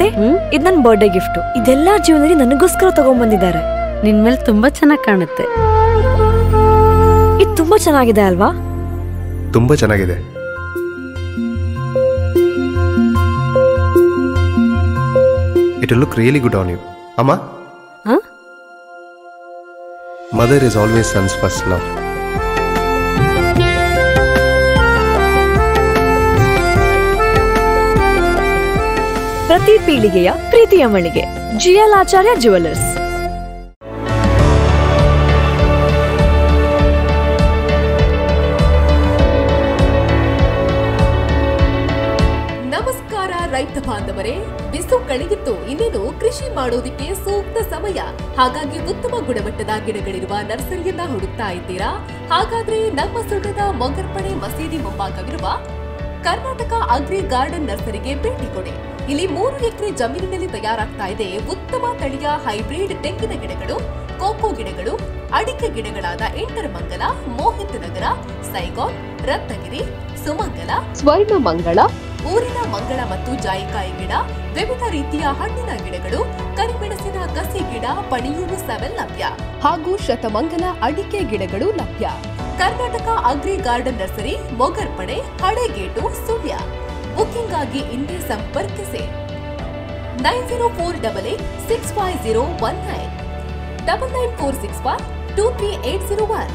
ಅತ್ತೆ, ಇದು ನನ್ನ ಬರ್ಡೇ ಗಿಫ್ಟ್. ಇದೆಲ್ಲ ಜೀವನದಲ್ಲಿ ನನಗೋಸ್ಕರ ತಗೊಂಡ್ಬಂದಿದ್ದಾರೆ. ನಿನ್ ಮೇಲೆ ತುಂಬಾ ಚೆನ್ನಾಗಿ ಕಾಣುತ್ತೆ. ಇದು ತುಂಬಾ ಚೆನ್ನಾಗಿದೆ ಅಲ್ವಾ? ತುಂಬಾ ಚೆನ್ನಾಗಿದೆ. It will look really good on you. Amma? Huh? Mother is always son's first love. ಪ್ರತಿ ಪೀಳಿಗೆಯ ಪ್ರೀತಿಯ ಮಳಿಗೆ ಜಿಎಲ್ ಆಚಾರ್ಯ ಜ್ಯುವೆಲರ್ಸ್. ನಮಸ್ಕಾರ ರೈತ ಬಾಂಧವರೇ, ಬಿಸು ಕಳೆಗಿತ್ತು, ಇನ್ನೇನು ಕೃಷಿ ಮಾಡೋದಿಕ್ಕೆ ಸೂಕ್ತ ಸಮಯ. ಹಾಗಾಗಿ ಉತ್ತಮ ಗುಣಮಟ್ಟದ ಗಿಡಗಳಿರುವ ನರ್ಸರಿಯನ್ನ ಹುಡುಕ್ತಾ ಇದ್ದೀರಾ? ಹಾಗಾದ್ರೆ ನಮ್ಮ ಸುಳ್ಯದ ಮೊಗರ್ಪಣೆ ಮಸೀದಿ ಮುಂಭಾಗವಿರುವ ಕರ್ನಾಟಕ ಅಗ್ರಿ ಗಾರ್ಡನ್ ನರ್ಸರಿಗೆ ಭೇಟಿ ಕೊಡಿ. ಇಲ್ಲಿ 3 ಎಕರೆ ಜಮೀನಿನಲ್ಲಿ ತಯಾರಾಗ್ತಾ ಇದೆ ಉತ್ತಮ ತಳಿಯ ಹೈಬ್ರಿಡ್ ತೆಂಗಿನ ಗಿಡಗಳು, ಕೋಕೋ ಗಿಡಗಳು, ಅಡಿಕೆ ಗಿಡಗಳಾದ ಎಂಟರಮಂಗಲ, ಮೋಹಿತ್ ನಗರ, ಸೈಗಾನ್, ರತ್ನಗಿರಿ, ಸುಮಂಗಲ, ಸ್ವರ್ಣ ಮಂಗಳ, ಊರಿನ ಮಂಗಳ ಮತ್ತು ಜಾಯಿಕಾಯಿ ಗಿಡ, ವಿವಿಧ ರೀತಿಯ ಹಣ್ಣಿನ ಗಿಡಗಳು, ಕರಿಮೆಣಸಿನ ಕಸಿ ಗಿಡ, ಪಣಿಯೂರು 7 ಲಭ್ಯ ಹಾಗೂ ಶತಮಂಗಲ ಅಡಿಕೆ ಗಿಡಗಳು ಲಭ್ಯ. Karnataka agri garden nursery, Mogarpane, Halegate, Sullia. Booking ಆಗಿ ಇಂದೇ ಸಂಪರ್ಕಿಸಿ 9048865019 99461 23801.